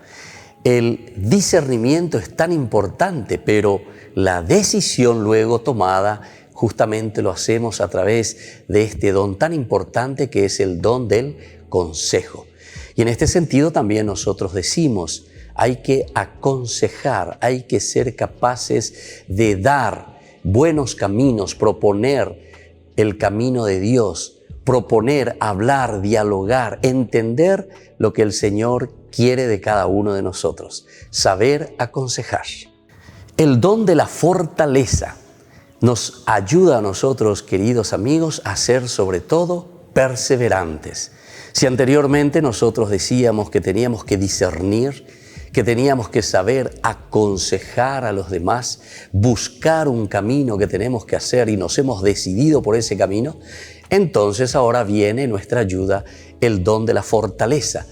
El discernimiento es tan importante, pero la decisión luego tomada justamente lo hacemos a través de este don tan importante que es el don del consejo. Y en este sentido también nosotros decimos, hay que aconsejar, hay que ser capaces de dar buenos caminos, proponer el camino de Dios, proponer, hablar, dialogar, entender lo que el Señor quiere de cada uno de nosotros, saber aconsejar. El don de la fortaleza nos ayuda a nosotros, queridos amigos, a ser sobre todo perseverantes. Si anteriormente nosotros decíamos que teníamos que discernir, que teníamos que saber aconsejar a los demás, buscar un camino que tenemos que hacer y nos hemos decidido por ese camino, entonces ahora viene nuestra ayuda el don de la fortaleza,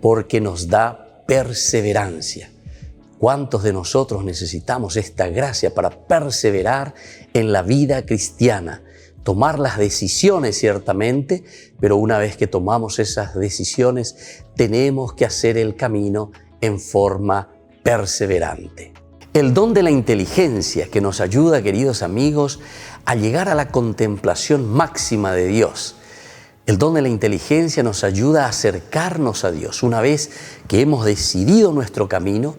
porque nos da perseverancia. ¿Cuántos de nosotros necesitamos esta gracia para perseverar en la vida cristiana? Tomar las decisiones ciertamente, pero una vez que tomamos esas decisiones, tenemos que hacer el camino en forma perseverante. El don de la inteligencia que nos ayuda, queridos amigos, a llegar a la contemplación máxima de Dios. El don de la inteligencia nos ayuda a acercarnos a Dios. Una vez que hemos decidido nuestro camino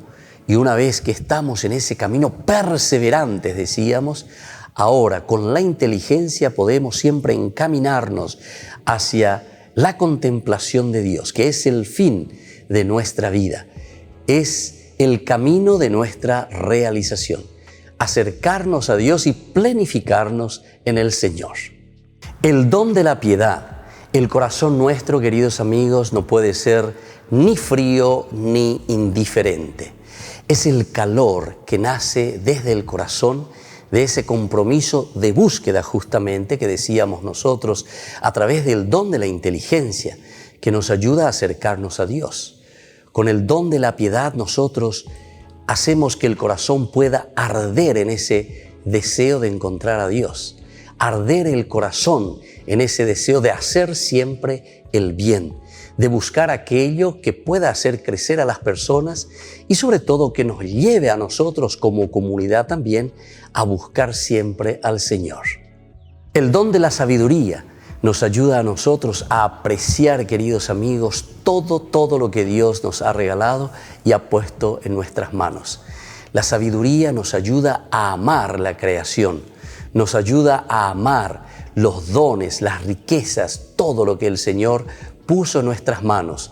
y una vez que estamos en ese camino perseverantes, decíamos, ahora con la inteligencia podemos siempre encaminarnos hacia la contemplación de Dios, que es el fin de nuestra vida. Es el camino de nuestra realización. Acercarnos a Dios y planificarnos en el Señor. El don de la piedad. El corazón nuestro, queridos amigos, no puede ser ni frío ni indiferente. Es el calor que nace desde el corazón, de ese compromiso de búsqueda justamente que decíamos nosotros a través del don de la inteligencia que nos ayuda a acercarnos a Dios. Con el don de la piedad nosotros hacemos que el corazón pueda arder en ese deseo de encontrar a Dios, arder el corazón en ese deseo de hacer siempre el bien, de buscar aquello que pueda hacer crecer a las personas y sobre todo que nos lleve a nosotros como comunidad también a buscar siempre al Señor. El don de la sabiduría nos ayuda a nosotros a apreciar, queridos amigos, todo lo que Dios nos ha regalado y ha puesto en nuestras manos. La sabiduría nos ayuda a amar la creación, nos ayuda a amar los dones, las riquezas, todo lo que el Señor puso en nuestras manos.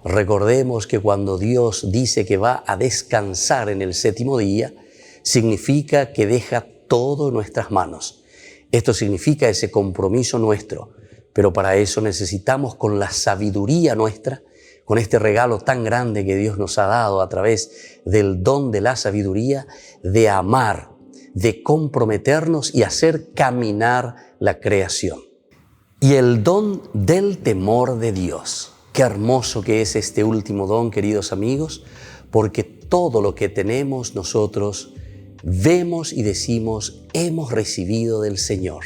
Recordemos que cuando Dios dice que va a descansar en el séptimo día, significa que deja todo en nuestras manos. Esto significa ese compromiso nuestro, pero para eso necesitamos con la sabiduría nuestra, con este regalo tan grande que Dios nos ha dado a través del don de la sabiduría, de amar, de comprometernos y hacer caminar la creación. Y el don del temor de Dios. Qué hermoso que es este último don, queridos amigos, porque todo lo que tenemos nosotros vemos y decimos hemos recibido del Señor.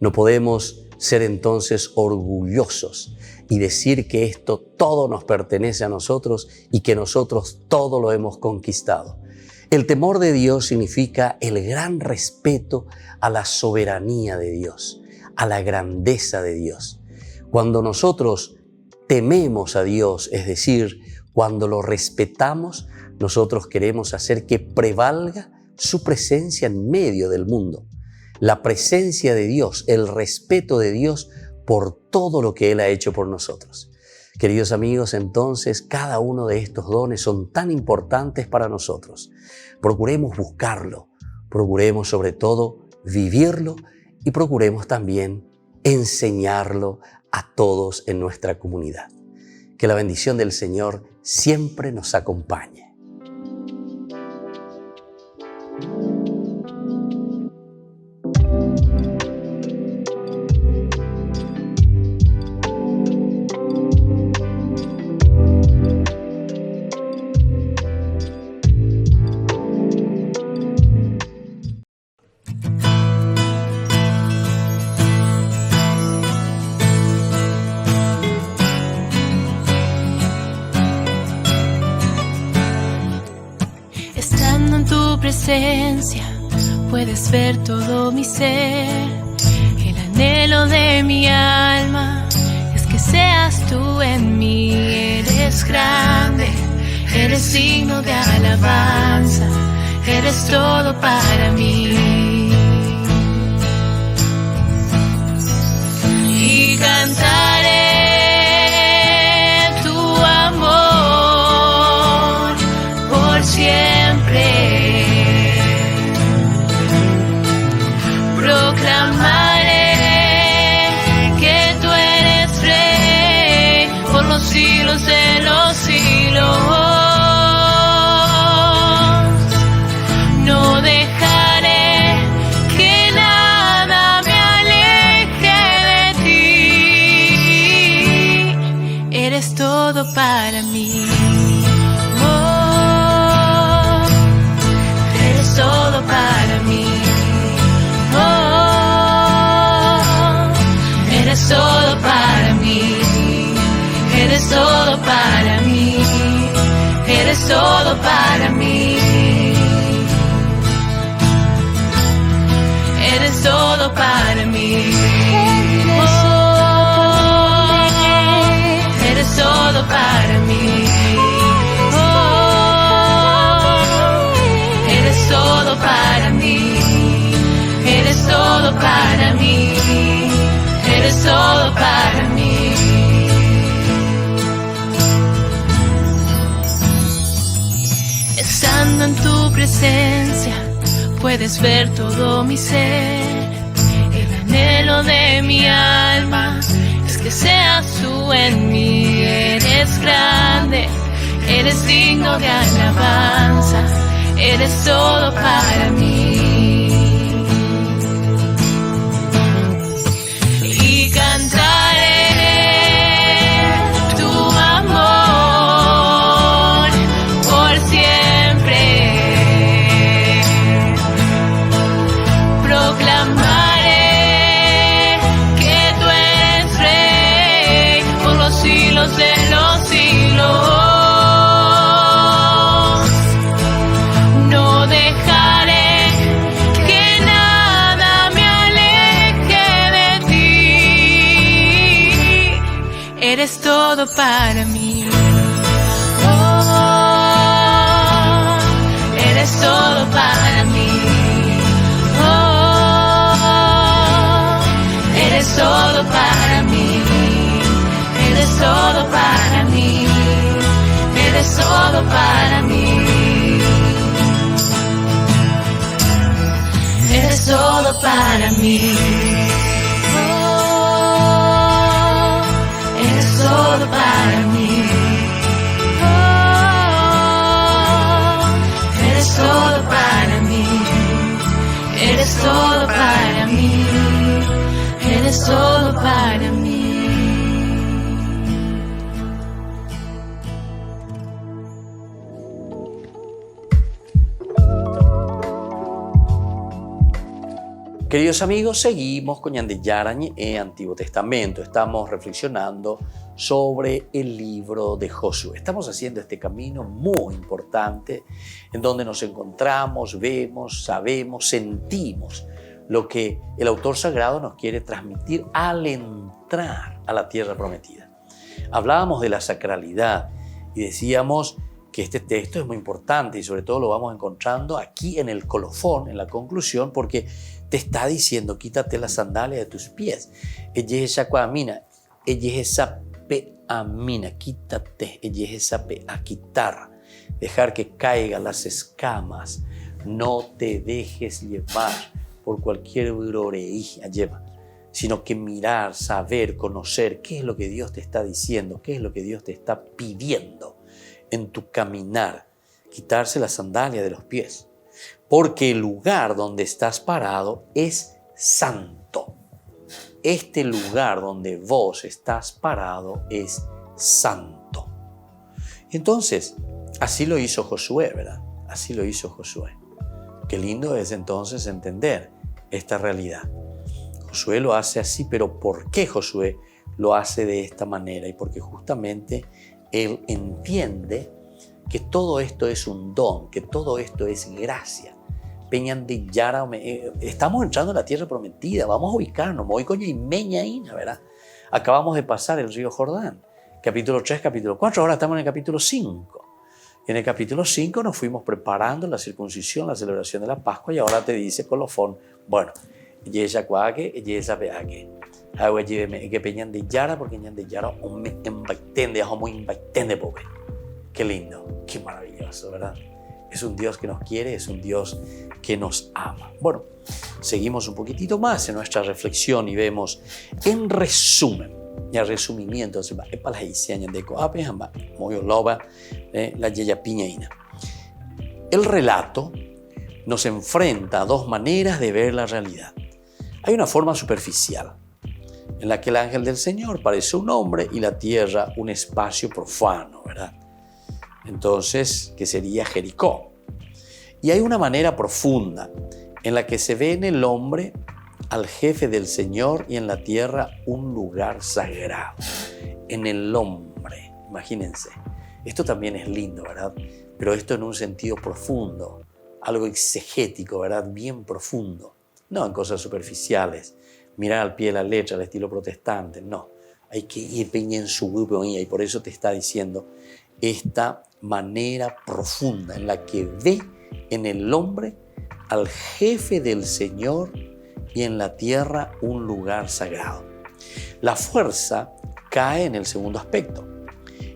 No podemos ser entonces orgullosos y decir que esto todo nos pertenece a nosotros y que nosotros todo lo hemos conquistado. El temor de Dios significa el gran respeto a la soberanía de Dios, a la grandeza de Dios. Cuando nosotros tememos a Dios, es decir, cuando lo respetamos, nosotros queremos hacer que prevalga su presencia en medio del mundo. La presencia de Dios, el respeto de Dios por todo lo que Él ha hecho por nosotros. Queridos amigos, entonces cada uno de estos dones son tan importantes para nosotros. Procuremos buscarlo, procuremos sobre todo vivirlo y procuremos también enseñarlo a todos en nuestra comunidad. Que la bendición del Señor siempre nos acompañe. Presencia, puedes ver todo mi ser. El anhelo de mi alma es que seas tú en mí. Eres grande, eres digno de alabanza, eres todo para mí. Y cantaré tu amor por siempre. Proclamaré que tú eres rey por los siglos de los siglos. No dejaré que nada me aleje de ti. Eres todo para mí. Oh, eres todo para mí. Eres todo para mí, eres todo para mí, eres todo para mí, eres todo para mí, oh, eres todo para mí, oh, eres todo para mí, eres todo para mí. Eres todo para mí. Estando en tu presencia, puedes ver todo mi ser. El anhelo de mi alma es que seas tú en mí. Eres grande, eres digno de alabanza, eres todo para mí. Y cantaré tu amor por siempre. Proclamaré que tú eres rey por los siglos de los siglos. No dejaré que nada me aleje de ti. Eres todo para mí. Oh, eres todo para mí. Oh, eres todo para mí. Eres todo para mí. Eres todo para mí. Eres todo para mí. Oh, eres todo para mí. Oh, eres todo para mí. Eres todo para mí. Eres todo para mí. Queridos amigos, seguimos con Ñande Yarañe Antiguo Testamento. Estamos reflexionando sobre el libro de Josué. Estamos haciendo este camino muy importante en donde nos encontramos, vemos, sabemos, sentimos lo que el autor sagrado nos quiere transmitir al entrar a la tierra prometida. Hablábamos de la sacralidad y decíamos que este texto es muy importante y sobre todo lo vamos encontrando aquí en el colofón, en la conclusión, porque te está diciendo, quítate las sandalias de tus pies. Quítate, a quitar, dejar que caigan las escamas, no te dejes llevar por cualquier broreía, sino que mirar, saber, conocer qué es lo que Dios te está diciendo, qué es lo que Dios te está pidiendo en tu caminar, quitarse las sandalias de los pies. Porque el lugar donde estás parado es santo. Este lugar donde vos estás parado es santo. Entonces, así lo hizo Josué, ¿verdad? Así lo hizo Josué. Qué lindo es entonces entender esta realidad. Josué lo hace así, pero ¿por qué Josué lo hace de esta manera? Y porque justamente él entiende que todo esto es un don, que todo esto es gracia. Ñande Yarañe, estamos entrando en la tierra prometida, vamos a ubicarnos, ¿verdad? Acabamos de pasar el río Jordán, capítulo 3, capítulo 4, ahora estamos en el capítulo 5. En el capítulo 5 nos fuimos preparando la circuncisión, la celebración de la Pascua, y ahora te dice colofón, bueno, porque Ñande Yara qué lindo, qué maravilloso, ¿verdad? Es un Dios que nos quiere, es un Dios que nos ama. Bueno, seguimos un poquitito más en nuestra reflexión y vemos, en resumen, y al resumimiento, el relato nos enfrenta a dos maneras de ver la realidad. Hay una forma superficial, en la que el ángel del Señor parece un hombre y la tierra un espacio profano, ¿verdad? Entonces, que sería Jericó. Y hay una manera profunda en la que se ve en el hombre al jefe del Señor y en la tierra un lugar sagrado. En el hombre, imagínense. Esto también es lindo, ¿verdad? Pero esto en un sentido profundo, algo exegético, ¿verdad? Bien profundo. No en cosas superficiales, mirar al pie de la letra al estilo protestante, no. Hay que ir en su grupo y por eso te está diciendo esta manera profunda en la que ve en el hombre al jefe del Señor y en la tierra un lugar sagrado. La fuerza cae en el segundo aspecto.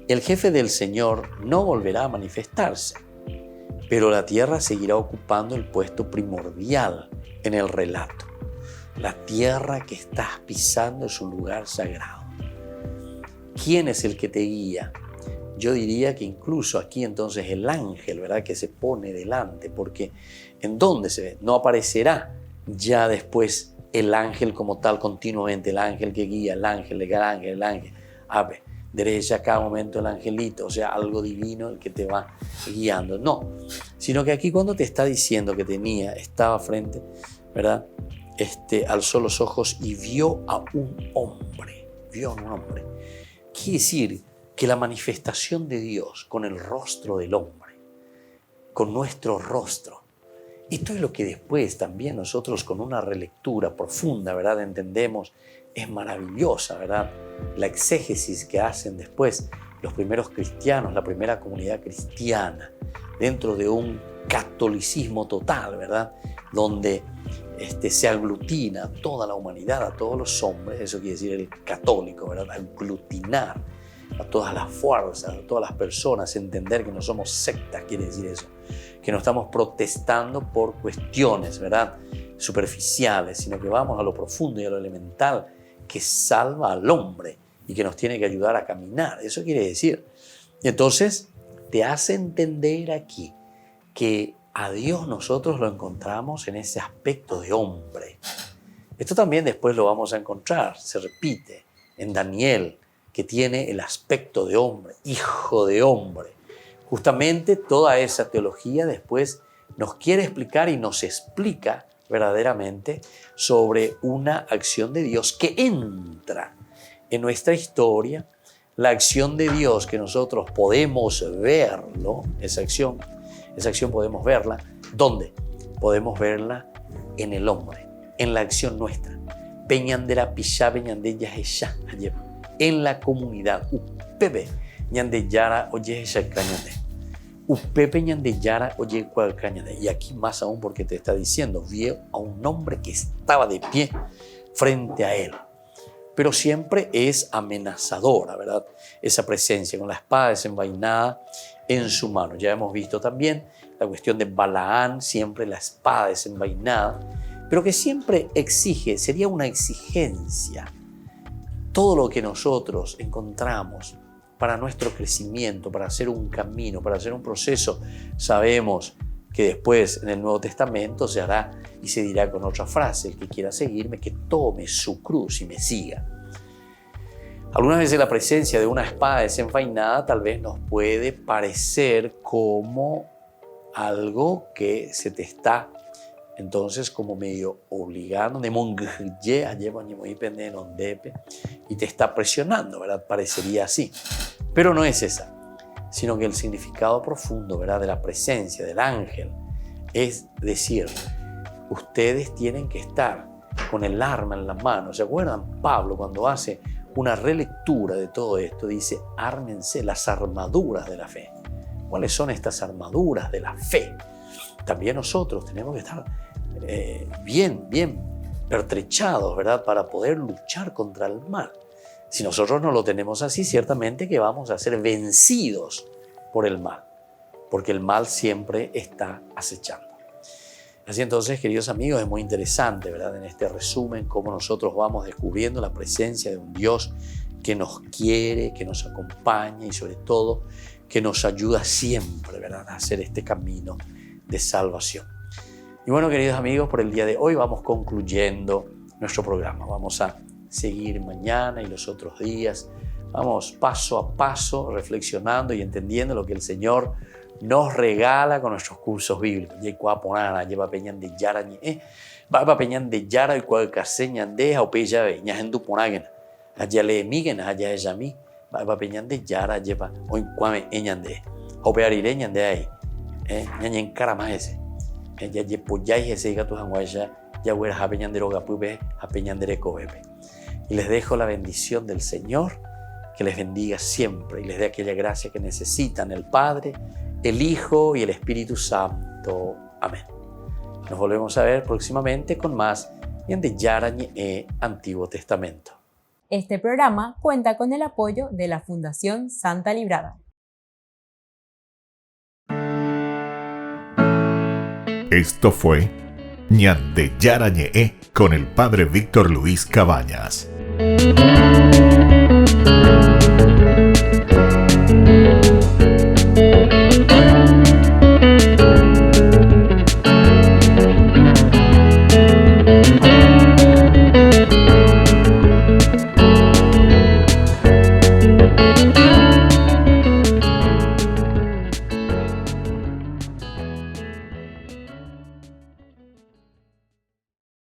El jefe del Señor no volverá a manifestarse, pero la tierra seguirá ocupando el puesto primordial en el relato. La tierra que estás pisando es un lugar sagrado. ¿Quién es el que te guía? Yo diría que incluso aquí entonces el ángel, ¿verdad?, que se pone delante, porque ¿en dónde se ve? No aparecerá ya después el ángel como tal continuamente, el ángel que guía, el ángel. A ver, derecha a cada momento el angelito, o sea, algo divino el que te va guiando. No, sino que aquí cuando te está diciendo que estaba frente, ¿verdad?, alzó los ojos y vio a un hombre. Quiere decir que la manifestación de Dios con el rostro del hombre, con nuestro rostro, esto es lo que después también nosotros con una relectura profunda, ¿verdad?, entendemos, es maravillosa, ¿verdad?, la exégesis que hacen después los primeros cristianos, la primera comunidad cristiana, dentro de un catolicismo total, ¿verdad?, donde se aglutina a toda la humanidad, a todos los hombres, eso quiere decir el católico, ¿verdad?, aglutinar a todas las fuerzas, a todas las personas, entender que no somos sectas, quiere decir eso, que no estamos protestando por cuestiones, ¿verdad?, superficiales, sino que vamos a lo profundo y a lo elemental que salva al hombre y que nos tiene que ayudar a caminar. Eso quiere decir. Y entonces te hace entender aquí que a Dios nosotros lo encontramos en ese aspecto de hombre. Esto también después lo vamos a encontrar, se repite en Daniel, que tiene el aspecto de hombre, hijo de hombre. Justamente toda esa teología después nos quiere explicar y nos explica verdaderamente sobre una acción de Dios que entra en nuestra historia, la acción de Dios que nosotros podemos verlo, esa acción podemos verla. ¿Dónde? Podemos verla en el hombre, en la acción nuestra. Peñandera pisha, peñandella ella, en la comunidad. Upepe, ñandeyara, oye, ella cañande. Upepe, ñandeyara, oye, cual cañande. Y aquí más aún porque te está diciendo, vio a un hombre que estaba de pie frente a él. Pero siempre es amenazadora, ¿verdad? Esa presencia con la espada desenvainada en su mano. Ya hemos visto también la cuestión de Balaán, siempre la espada desenvainada, pero que siempre exige, sería una exigencia. Todo lo que nosotros encontramos para nuestro crecimiento, para hacer un camino, para hacer un proceso, sabemos que después en el Nuevo Testamento se hará y se dirá con otra frase: el que quiera seguirme, que tome su cruz y me siga. Algunas veces la presencia de una espada desenvainada tal vez nos puede parecer como algo que se te está entonces como medio obligando, y te está presionando, ¿verdad? Parecería así, pero no es esa, sino que el significado profundo, ¿verdad?, de la presencia del ángel es decir, ustedes tienen que estar con el arma en la mano. ¿Se acuerdan? Pablo, cuando hace una relectura de todo esto, dice: ármense las armaduras de la fe. ¿Cuáles son estas armaduras de la fe? También nosotros tenemos que estar bien pertrechados, ¿verdad?, para poder luchar contra el mal. Si nosotros no lo tenemos así, ciertamente que vamos a ser vencidos por el mal, porque el mal siempre está acechando. Así entonces, queridos amigos, es muy interesante, ¿verdad?, en este resumen, cómo nosotros vamos descubriendo la presencia de un Dios que nos quiere, que nos acompaña y sobre todo que nos ayuda siempre, ¿verdad?, a hacer este camino de salvación. Y bueno, queridos amigos, por el día de hoy vamos concluyendo nuestro programa. Vamos a seguir mañana y los otros días. Vamos paso a paso reflexionando y entendiendo lo que el Señor nos regala con nuestros cursos bíblicos. Lleva peñan de yara va peñan de yara y cual caseñan de aupeya veñas en tu ponagen. Allá le miguen allá ella mí. Va peñan de yara lleva hoy cuame eñan de aupearireñan de ahí. Ñañen cara más ese. Ya yepoyáis ese gato janguaya ya hueras a peñan de roga pube a peñan de recobepe. Y les dejo la bendición del Señor, que les bendiga siempre y les dé aquella gracia que necesitan el Padre, el Hijo y el Espíritu Santo. Amén. Nos volvemos a ver próximamente con más Ñandeyara Ñe'e Antiguo Testamento. Este programa cuenta con el apoyo de la Fundación Santa Librada. Esto fue Ñande Yara Ñe'e con el Padre Víctor Luis Cabañas.